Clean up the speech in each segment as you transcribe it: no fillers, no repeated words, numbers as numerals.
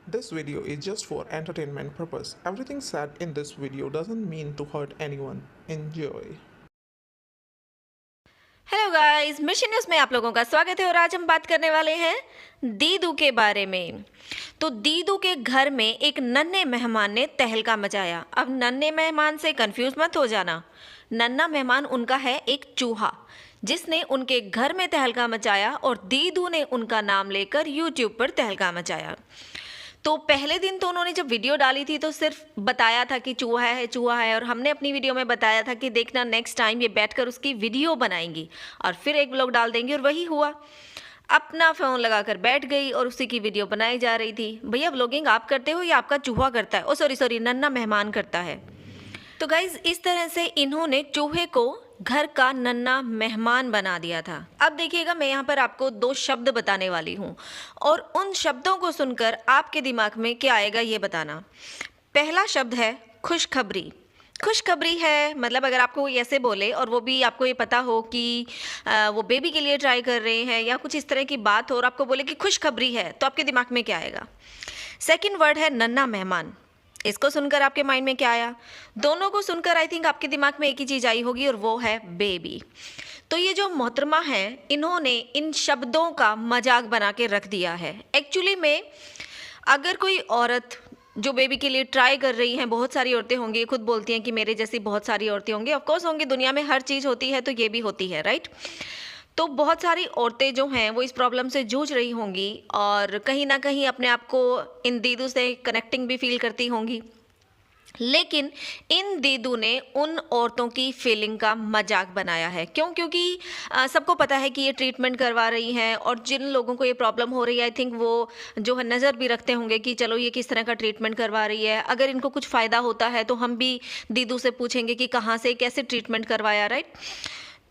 This video is just for entertainment purpose. Everything said in this video doesn't mean to hurt anyone. Enjoy. Hello guys, mission news में आप लोगों का स्वागत है और आज हम बात करने वाले हैं दीदू के बारे में। तो दीदू के घर में एक नन्हे मेहमान ने तहलका मचाया। अब नन्हे मेहमान से कंफ्यूज मत हो जाना, नन्हा मेहमान उनका है एक चूहा जिसने उनके घर में तहलका मचाया और दीदू ने उनका नाम लेकर यूट्यूब पर तहलका मचाया। तो पहले दिन तो उन्होंने जब वीडियो डाली थी तो सिर्फ बताया था कि चूहा है और हमने अपनी वीडियो में बताया था कि देखना नेक्स्ट टाइम ये बैठकर उसकी वीडियो बनाएंगी और फिर एक व्लॉग डाल देंगी, और वही हुआ। अपना फ़ोन लगाकर बैठ गई और उसी की वीडियो बनाई जा रही थी। भैया व्लॉगिंग आप करते हो या आपका चूहा करता है? ओ सॉरी, नन्हा मेहमान करता है। तो गाइज इस तरह से इन्होंने चूहे को घर का नन्हा मेहमान बना दिया था। अब देखिएगा, मैं यहाँ पर आपको 2 शब्द बताने वाली हूँ और उन शब्दों को सुनकर आपके दिमाग में क्या आएगा ये बताना। पहला शब्द है खुशखबरी। खुशखबरी है मतलब अगर आपको कोई ऐसे बोले और वो भी आपको ये पता हो कि वो बेबी के लिए ट्राई कर रहे हैं या कुछ इस तरह की बात हो और आपको बोले कि खुशखबरी है, तो आपके दिमाग में क्या आएगा? सेकंड वर्ड है नन्हा मेहमान। इसको सुनकर आपके माइंड में क्या आया? दोनों को सुनकर आई थिंक आपके दिमाग में एक ही चीज़ आई होगी और वो है बेबी। तो ये जो मोहतरमा है, इन्होंने इन शब्दों का मजाक बना के रख दिया है। एक्चुअली में अगर कोई औरत जो बेबी के लिए ट्राई कर रही हैं, बहुत सारी औरतें होंगी, खुद बोलती हैं कि मेरे जैसी बहुत सारी औरतें होंगी, ऑफकोर्स होंगी, दुनिया में हर चीज़ होती है तो ये भी होती है, राइट? तो बहुत सारी औरतें जो हैं वो इस प्रॉब्लम से जूझ रही होंगी और कहीं ना कहीं अपने आप को इन दीदू से कनेक्टिंग भी फील करती होंगी। लेकिन इन दीदू ने उन औरतों की फीलिंग का मजाक बनाया है। क्यों? क्योंकि सबको पता है कि ये ट्रीटमेंट करवा रही हैं और जिन लोगों को ये प्रॉब्लम हो रही है आई थिंक वो जो है नज़र भी रखते होंगे कि चलो ये किस तरह का ट्रीटमेंट करवा रही है, अगर इनको कुछ फ़ायदा होता है तो हम भी दीदू से पूछेंगे कि कहाँ से कैसे ट्रीटमेंट करवाया, राइट?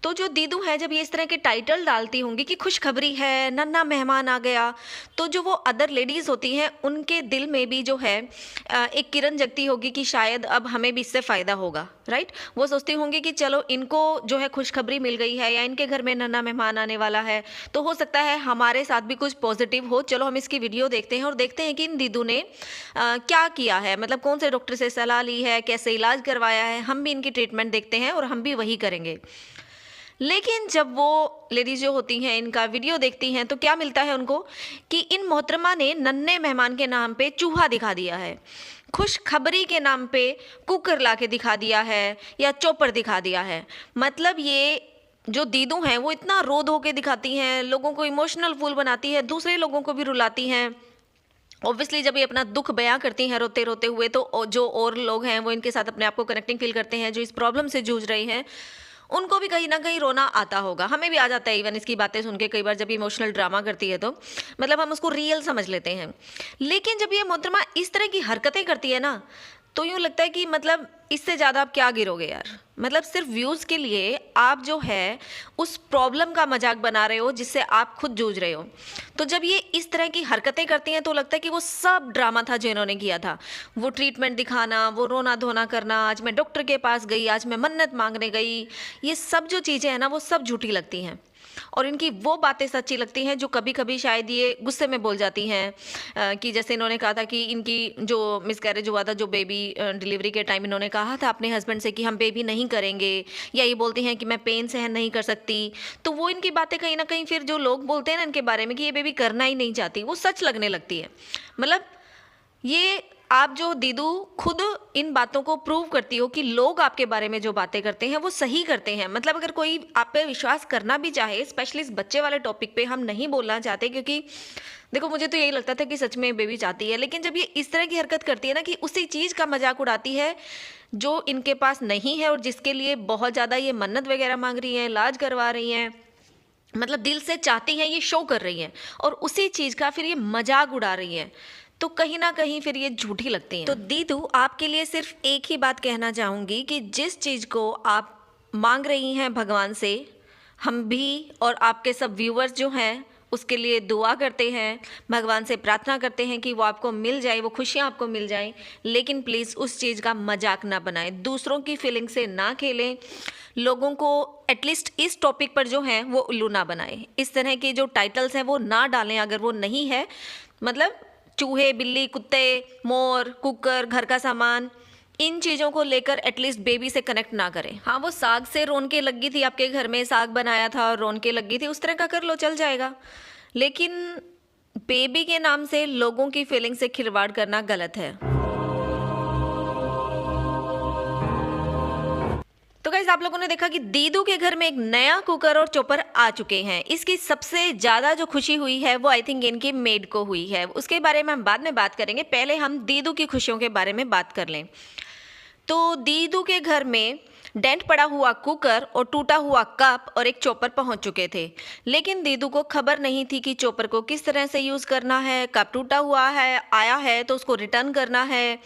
तो जो दीदू है जब ये इस तरह के टाइटल डालती होंगी कि खुशखबरी है, नन्हा मेहमान आ गया, तो जो वो अदर लेडीज़ होती हैं उनके दिल में भी जो है एक किरण जगती होगी कि शायद अब हमें भी इससे फ़ायदा होगा, राइट? वो सोचती होंगी कि चलो इनको जो है खुशखबरी मिल गई है या इनके घर में नन्हा मेहमान आने वाला है, तो हो सकता है हमारे साथ भी कुछ पॉजिटिव हो। चलो हम इसकी वीडियो देखते हैं और देखते हैं कि इन दीदू ने क्या किया है, मतलब कौन से डॉक्टर से सलाह ली है, कैसे इलाज करवाया है। हम भी इनकी ट्रीटमेंट देखते हैं और हम भी वही करेंगे। लेकिन जब वो लेडीज जो होती हैं इनका वीडियो देखती हैं तो क्या मिलता है उनको कि इन मोहतरमा ने नन्हे मेहमान के नाम पे चूहा दिखा दिया है, खुशखबरी के नाम पे कुकर ला के दिखा दिया है या चॉपर दिखा दिया है। मतलब ये जो दीदू हैं वो इतना रो धो के दिखाती हैं, लोगों को इमोशनल फूल बनाती है, दूसरे लोगों को भी रुलाती हैं। ऑब्वियसली जब ये अपना दुख बयां करती हैं रोते रोते हुए, तो जो और लोग हैं वो इनके साथ अपने आप को कनेक्टिंग फील करते हैं, जो इस प्रॉब्लम से जूझ रहे हैं उनको भी कहीं ना कहीं रोना आता होगा। हमें भी आ जाता है इवन इसकी बातें सुन के, कई बार जब इमोशनल ड्रामा करती है तो मतलब हम उसको रियल समझ लेते हैं। लेकिन जब ये मोहतरमा इस तरह की हरकतें करती है ना, तो यूँ लगता है कि मतलब इससे ज़्यादा आप क्या गिरोगे यार। मतलब सिर्फ व्यूज़ के लिए आप जो है उस प्रॉब्लम का मजाक बना रहे हो जिससे आप खुद जूझ रहे हो। तो जब ये इस तरह की हरकतें करती हैं तो लगता है कि वो सब ड्रामा था जो इन्होंने किया था। वो ट्रीटमेंट दिखाना, वो रोना धोना करना, आज मैं डॉक्टर के पास गई, आज मैं मन्नत मांगने गई, ये सब जो चीज़ें हैं ना वो सब झूठी लगती हैं और इनकी वो बातें सच्ची लगती हैं जो कभी कभी शायद ये गुस्से में बोल जाती हैं। कि जैसे इन्होंने कहा था कि इनकी जो मिसकैरेज हुआ था, जो बेबी डिलीवरी के टाइम इन्होंने कहा था अपने हस्बैंड से कि हम बेबी नहीं करेंगे, या ये बोलती हैं कि मैं पेन सहन नहीं कर सकती। तो वो इनकी बातें कहीं ना कहीं फिर जो लोग बोलते हैं ना इनके बारे में कि ये बेबी करना ही नहीं चाहती, वो सच लगने लगती है। मतलब ये आप जो दीदू खुद इन बातों को प्रूव करती हो कि लोग आपके बारे में जो बातें करते हैं वो सही करते हैं। मतलब अगर कोई आप पे विश्वास करना भी चाहे, स्पेशली इस बच्चे वाले टॉपिक पे हम नहीं बोलना चाहते क्योंकि देखो मुझे तो यही लगता था कि सच में बेबी चाहती है, लेकिन जब ये इस तरह की हरकत करती है ना कि उसी चीज़ का मजाक उड़ाती है जो इनके पास नहीं है और जिसके लिए बहुत ज़्यादा ये मन्नत वगैरह मांग रही हैं, इलाज करवा रही हैं, मतलब दिल से चाहती हैं, ये शो कर रही हैं और उसी चीज़ का फिर ये मजाक उड़ा रही हैं, तो कहीं ना कहीं फिर ये झूठी लगती हैं। तो दीदू आपके लिए सिर्फ एक ही बात कहना चाहूँगी कि जिस चीज़ को आप मांग रही हैं भगवान से, हम भी और आपके सब व्यूअर्स जो हैं उसके लिए दुआ करते हैं, भगवान से प्रार्थना करते हैं कि वो आपको मिल जाए, वो खुशियाँ आपको मिल जाएं। लेकिन प्लीज़ उस चीज़ का मजाक ना बनाएं, दूसरों की फीलिंग से ना खेलें, लोगों को एटलीस्ट इस टॉपिक पर जो है वो उल्लू ना बनाएं। इस तरह के जो टाइटल्स हैं वो ना डालें अगर वो नहीं है, मतलब चूहे, बिल्ली, कुत्ते, मोर, कुकर, घर का सामान, इन चीज़ों को लेकर एटलीस्ट बेबी से कनेक्ट ना करें। हाँ, वो साग से रौनकें लगी थी, आपके घर में साग बनाया था और रौनकें लगी थी, उस तरह का कर लो, चल जाएगा। लेकिन बेबी के नाम से लोगों की फीलिंग से खिलवाड़ करना गलत है। तो गाइस, आप लोगों ने देखा कि दीदू के घर में एक नया कुकर और चॉपर आ चुके हैं। इसकी सबसे ज़्यादा जो खुशी हुई है वो आई थिंक इनकी मेड को हुई है। उसके बारे में हम बाद में बात करेंगे, पहले हम दीदू की खुशियों के बारे में बात कर लें। तो दीदू के घर में डेंट पड़ा हुआ कुकर और टूटा हुआ कप और एक चॉपर पहुंच चुके थे, लेकिन दीदू को खबर नहीं थी कि चॉपर को किस तरह से यूज़ करना है। कप टूटा हुआ है, आया है तो उसको रिटर्न करना है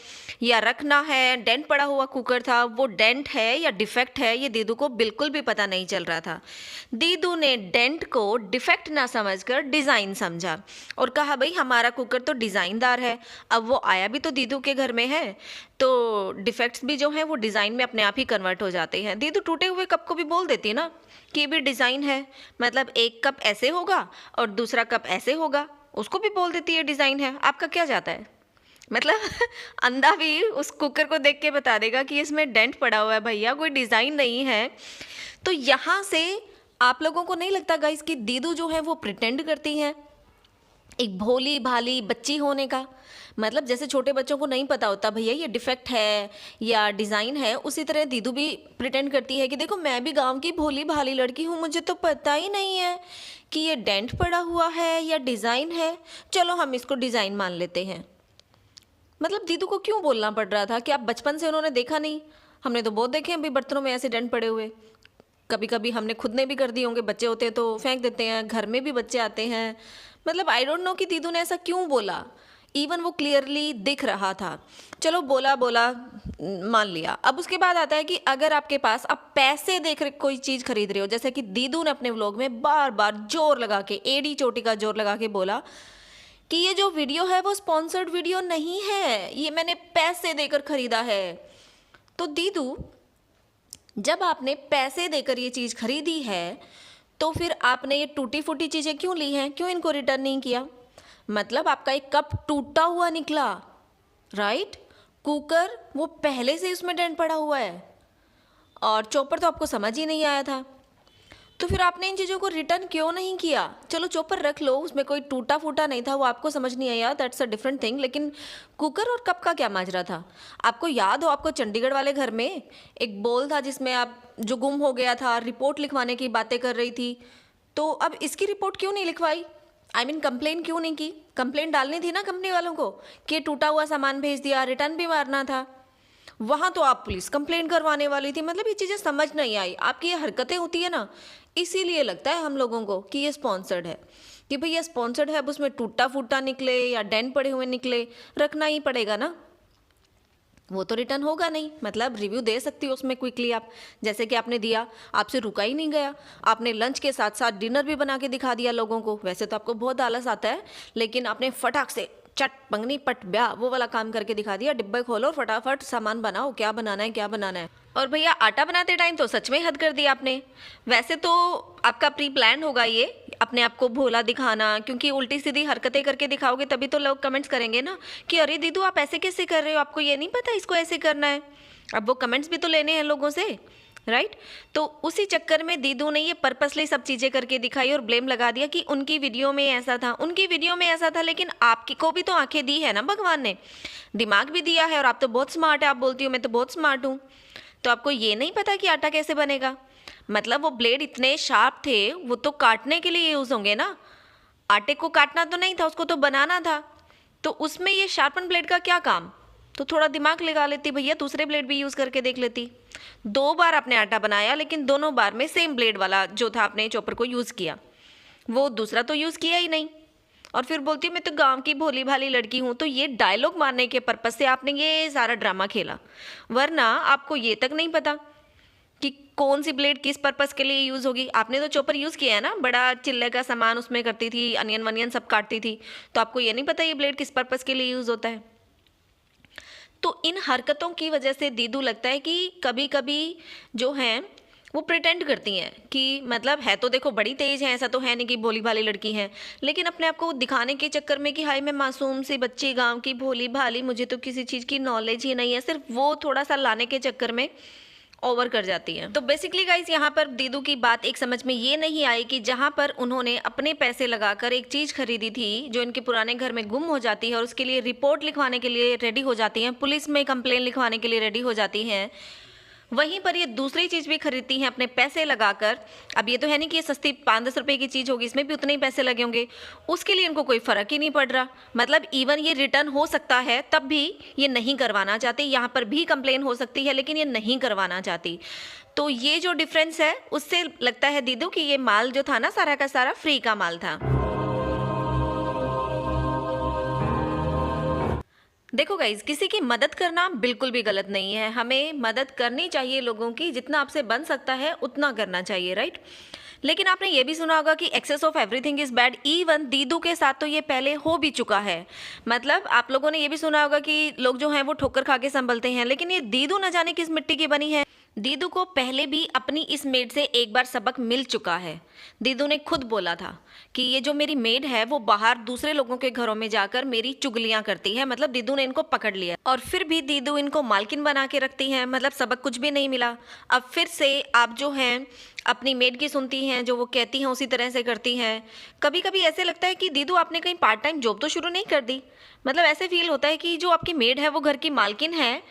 या रखना है। डेंट पड़ा हुआ कुकर था, वो डेंट है या डिफेक्ट है, ये दीदू को बिल्कुल भी पता नहीं चल रहा था। दीदू ने डेंट को डिफेक्ट ना समझकर डिज़ाइन समझा और कहा भाई हमारा कुकर तो डिज़ाइनदार है। अब वो आया भी तो दीदू के घर में है, तो डिफेक्ट्स भी जो हैं वो डिज़ाइन में अपने आप ही कन्वर्ट हो जाते हैं। दीदू टूटे हुए कप को भी बोल देती ना कि ये भी डिज़ाइन है, मतलब एक कप ऐसे होगा और दूसरा कप ऐसे होगा, उसको भी बोल देती है डिज़ाइन है। आपका क्या जाता है, मतलब अंधा भी उस कुकर को देख के बता देगा कि इसमें डेंट पड़ा हुआ है भैया, कोई डिज़ाइन नहीं है। तो यहाँ से आप लोगों को नहीं लगता गाइस कि दीदू जो है वो प्रिटेंड करती हैं एक भोली भाली बच्ची होने का? मतलब जैसे छोटे बच्चों को नहीं पता होता भैया ये डिफेक्ट है या डिज़ाइन है, उसी तरह दीदू भी प्रिटेंड करती है कि देखो मैं भी गांव की भोली भाली लड़की हूँ, मुझे तो पता ही नहीं है कि ये डेंट पड़ा हुआ है या डिज़ाइन है, चलो हम इसको डिज़ाइन मान लेते हैं। मतलब दीदू को क्यों बोलना पड़ रहा था कि आप बचपन से उन्होंने देखा नहीं? हमने तो बहुत देखे हैं भाई बर्तनों में ऐसे डेंट पड़े हुए, कभी कभी हमने खुद ने भी कर दिए होंगे, बच्चे होते हैं तो फेंक देते हैं, घर में भी बच्चे आते हैं। मतलब आई डोंट नो कि दीदू ने ऐसा क्यों बोला, इवन वो क्लियरली दिख रहा था। चलो बोला बोला मान लिया। अब उसके बाद आता है कि अगर आपके पास आप पैसे देख रहे कोई चीज़ खरीद रहे हो, जैसे कि दीदू ने अपने व्लॉग में बार बार जोर लगा के, एड़ी चोटी का जोर लगा के बोला कि ये जो वीडियो है वो स्पॉन्सर्ड वीडियो नहीं है, ये मैंने पैसे देकर खरीदा है। तो दीदू, जब आपने पैसे देकर ये चीज़ खरीदी है तो फिर आपने ये टूटी फूटी चीज़ें क्यों ली हैं, क्यों इनको रिटर्न नहीं किया? मतलब आपका एक कप टूटा हुआ निकला, राइट? कुकर वो पहले से उसमें डेंट पड़ा हुआ है और चॉपर तो आपको समझ ही नहीं आया था, तो फिर आपने इन चीज़ों को रिटर्न क्यों नहीं किया? चलो चॉपर रख लो, उसमें कोई टूटा फूटा नहीं था, वो आपको समझ नहीं आया, दैट्स अ डिफरेंट थिंग। लेकिन कुकर और कप का क्या माजरा था? आपको याद हो, आपको चंडीगढ़ वाले घर में एक बोल था जिसमें आप जो गुम हो गया था, रिपोर्ट लिखवाने की बातें कर रही थी, तो अब इसकी रिपोर्ट क्यों नहीं लिखवाई? आई मीन कंप्लेन क्यों नहीं की? कंप्लेन डालनी थी ना कंपनी वालों को कि टूटा हुआ सामान भेज दिया, रिटर्न भी मारना था। वहाँ तो आप पुलिस कंप्लेन करवाने वाली थी। मतलब ये चीज़ें समझ नहीं आई, आपकी ये हरकतें होती है ना, इसीलिए लगता है हम लोगों को कि ये स्पॉन्सर्ड है, कि भाई ये स्पॉन्सर्ड है, अब उसमें टूटा फूटा निकले या डेंट पड़े हुए निकले, रखना ही पड़ेगा ना, वो तो रिटर्न होगा नहीं। मतलब रिव्यू दे सकती हो उसमें क्विकली आप, जैसे कि आपने दिया, आपसे रुका ही नहीं गया, आपने लंच के साथ साथ डिनर भी बना के दिखा दिया लोगों को। वैसे तो आपको बहुत आलस आता है, लेकिन आपने फटाक से चट पंगनी पट ब्याह वो वाला काम करके दिखा दिया, डिब्बे खोलो और फटाफट सामान बनाओ, क्या बनाना है क्या बनाना है। और भैया आटा बनाते टाइम तो सच में हद कर दिया आपने। वैसे तो आपका प्री प्लान होगा ये अपने आप को भोला दिखाना, क्योंकि उल्टी सीधी हरकतें करके दिखाओगे तभी तो लोग कमेंट्स करेंगे ना कि अरे दीदू आप ऐसे कैसे कर रहे हो, आपको ये नहीं पता इसको ऐसे करना है। अब वो कमेंट्स भी तो लेने हैं लोगों से, राइट? तो उसी चक्कर में दीदू ने ये पर्पसली सब चीज़ें करके दिखाई और ब्लेम लगा दिया कि उनकी वीडियो में ऐसा था, उनकी वीडियो में ऐसा था। लेकिन आपकी को भी तो आंखें दी है ना भगवान ने, दिमाग भी दिया है, और आप तो बहुत स्मार्ट है। आप बोलती हो मैं तो बहुत स्मार्ट हूँ, तो आपको ये नहीं पता कि आटा कैसे बनेगा? मतलब वो ब्लेड इतने शार्प थे, वो तो काटने के लिए यूज़ होंगे ना, आटे को काटना तो नहीं था, उसको तो बनाना था। तो उसमें ये शार्पन ब्लेड का क्या काम? तो थोड़ा दिमाग लगा लेती भैया, दूसरे ब्लेड भी यूज़ करके देख लेती। 2 बार आपने आटा बनाया, लेकिन दोनों बार में सेम ब्लेड वाला जो था आपने चॉपर को यूज़ किया, वो दूसरा तो यूज़ किया ही नहीं। और फिर बोलती हूँ मैं तो गांव की भोली भाली लड़की हूँ। तो ये डायलॉग मारने के पर्पज़ से आपने ये सारा ड्रामा खेला, वरना आपको ये तक नहीं पता कि कौन सी ब्लेड किस पर्पज़ के लिए यूज़ होगी। आपने तो चॉपर यूज़ किया है ना, बड़ा चिल्ले का सामान उसमें करती थी, अनियन वनियन सब काटती थी, तो आपको ये नहीं पता ये ब्लेड किस पर्पज़ के लिए यूज़ होता है। तो इन हरकतों की वजह से दीदू लगता है कि कभी कभी जो हैं वो प्रिटेंड करती हैं कि मतलब है तो देखो बड़ी तेज है, ऐसा तो है नहीं कि भोली भाली लड़की हैं, लेकिन अपने आप को दिखाने के चक्कर में कि हाय मैं मासूम सी बच्ची, गांव की भोली भाली, मुझे तो किसी चीज़ की नॉलेज ही नहीं है, सिर्फ वो थोड़ा सा लाने के चक्कर में ओवर कर जाती हैं। तो बेसिकली गाइस यहाँ पर दीदू की बात एक समझ में ये नहीं आई कि जहाँ पर उन्होंने अपने पैसे लगाकर एक चीज़ खरीदी थी जो इनके पुराने घर में गुम हो जाती है और उसके लिए रिपोर्ट लिखवाने के लिए रेडी हो जाती हैं, पुलिस में कंप्लेन लिखवाने के लिए रेडी हो जाती हैं, वहीं पर ये दूसरी चीज़ भी खरीदती हैं अपने पैसे लगाकर। अब ये तो है नहीं कि ये सस्ती 5-10 रुपए की चीज़ होगी, इसमें भी उतने ही पैसे लगे होंगे, उसके लिए इनको कोई फ़र्क ही नहीं पड़ रहा। मतलब इवन ये रिटर्न हो सकता है तब भी ये नहीं करवाना चाहती, यहाँ पर भी कंप्लेन हो सकती है लेकिन ये नहीं करवाना चाहती। तो ये जो डिफरेंस है उससे लगता है दीदू कि ये माल जो था ना सारा का सारा फ्री का माल था। देखो गाइज, किसी की मदद करना बिल्कुल भी गलत नहीं है, हमें मदद करनी चाहिए लोगों की, जितना आपसे बन सकता है उतना करना चाहिए, राइट। लेकिन आपने ये भी सुना होगा कि excess of everything is bad. Even दीदू के साथ तो ये पहले हो भी चुका है। मतलब आप लोगों ने ये भी सुना होगा कि लोग जो हैं वो ठोकर खा के संभलते हैं, लेकिन ये दीदू न जाने किस मिट्टी की बनी है। दीदू को पहले भी अपनी इस मेड से एक बार सबक मिल चुका है। दीदू ने खुद बोला था कि ये जो मेरी मेड है वो बाहर दूसरे लोगों के घरों में जाकर मेरी चुगलियां करती है। मतलब दीदू ने इनको पकड़ लिया और फिर भी दीदू इनको मालकिन बना के रखती हैं। मतलब सबक कुछ भी नहीं मिला। अब फिर से आप जो हैं अपनी मेड की सुनती हैं, जो वो कहती हैं उसी तरह से करती हैं। कभी कभी ऐसे लगता है कि दीदू आपने कहीं पार्ट टाइम जॉब तो शुरू नहीं कर दी। मतलब ऐसे फील होता है कि जो आपकी मेड है वो घर की मालकिन है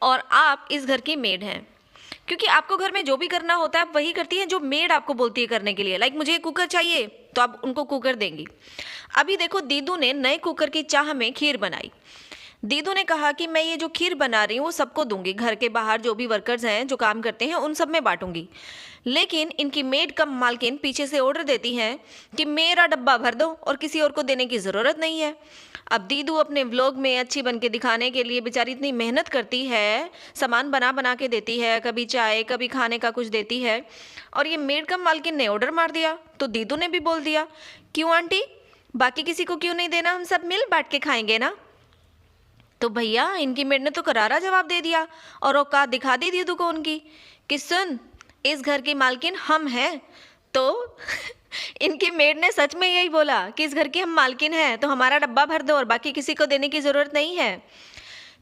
और आप इस घर की मेड हैं, क्योंकि आपको घर में जो भी करना होता है आप वही करती हैं जो मेड आपको बोलती है करने के लिए। लाइक मुझे कुकर चाहिए तो आप उनको कुकर देंगी। अभी देखो दीदू ने नए कुकर की चाह में खीर बनाई। दीदू ने कहा कि मैं ये जो खीर बना रही हूँ वो सबको दूंगी, घर के बाहर जो भी वर्कर्स हैं जो काम करते हैं उन सब में बांटूंगी। लेकिन इनकी मेड कम मालकिन पीछे से ऑर्डर देती हैं कि मेरा डब्बा भर दो और किसी और को देने की ज़रूरत नहीं है। अब दीदू अपने व्लॉग में अच्छी बन के दिखाने के लिए बेचारी इतनी मेहनत करती है, सामान बना बना के देती है, कभी चाय कभी खाने का कुछ देती है, और ये मेड कम मालकिन ने ऑर्डर मार दिया। तो दीदू ने भी बोल दिया, क्यों आंटी, बाकी किसी को क्यों नहीं देना, हम सब मिल बांट के खाएंगे ना। तो भैया इनकी मेड ने तो करारा जवाब दे दिया और औकात दिखा दी दीदू को उनकी कि सुन, इस घर की मालकिन हम हैं। तो इनकी मेड ने सच में यही बोला कि इस घर की हम मालकिन हैं तो हमारा डब्बा भर दो और बाकी किसी को देने की ज़रूरत नहीं है।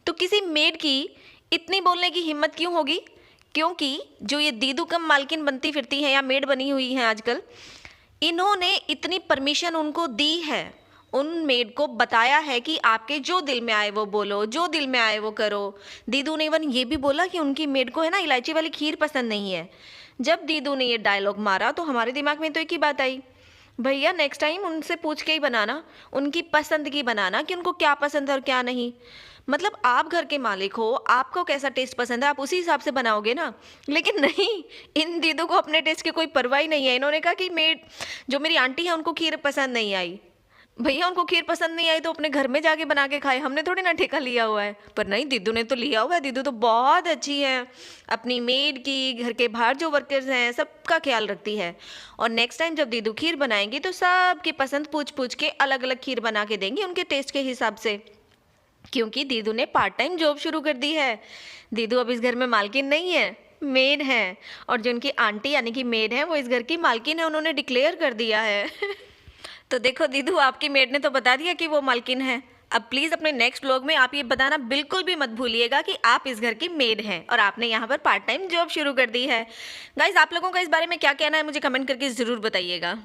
तो किसी मेड की इतनी बोलने की हिम्मत क्यों होगी? क्योंकि जो ये दीदू कम मालकिन बनती फिरती हैं या मेड बनी हुई हैं आजकल, इन्होंने इतनी परमिशन उनको दी है, उन मेड को बताया है कि आपके जो दिल में आए वो बोलो, जो दिल में आए वो करो। दीदू ने इवन ये भी बोला कि उनकी मेड को है ना इलायची वाली खीर पसंद नहीं है। जब दीदू ने ये डायलॉग मारा तो हमारे दिमाग में तो एक ही बात आई, भैया नेक्स्ट टाइम उनसे पूछ के ही बनाना, उनकी पसंद की बनाना कि उनको क्या पसंद है और क्या नहीं। मतलब आप घर के मालिक हो, आपको कैसा टेस्ट पसंद है आप उसी हिसाब से बनाओगे ना। लेकिन नहीं, इन दीदू को अपने टेस्ट की कोई परवाह ही नहीं है। इन्होंने कहा कि मेड जो मेरी आंटी है उनको खीर पसंद नहीं आई। भैया उनको खीर पसंद नहीं आई तो अपने घर में जाके बना के खाए, हमने थोड़ी ना ठेका लिया हुआ है। पर नहीं, दीदू ने तो लिया हुआ है। दीदू तो बहुत अच्छी है, अपनी मेड की, घर के बाहर जो वर्कर्स हैं सबका ख्याल रखती है। और नेक्स्ट टाइम जब दीदू खीर बनाएंगी तो सबकी पसंद पूछ पूछ के अलग अलग खीर बना के देंगी उनके टेस्ट के हिसाब से, क्योंकि दीदू ने पार्ट टाइम जॉब शुरू कर दी है। दीदू अब इस घर में मालकिन नहीं है, मेड है। और जो उनकी आंटी यानी कि मेड है वो इस घर की मालकिन है, उन्होंने डिक्लेयर कर दिया है। तो देखो दीदू, आपकी मेड ने तो बता दिया कि वो मालकिन है। अब प्लीज़ अपने नेक्स्ट व्लॉग में आप ये बताना बिल्कुल भी मत भूलिएगा कि आप इस घर की मेड हैं और आपने यहाँ पर पार्ट टाइम जॉब शुरू कर दी है। गाइज, आप लोगों का इस बारे में क्या कहना है मुझे कमेंट करके ज़रूर बताइएगा।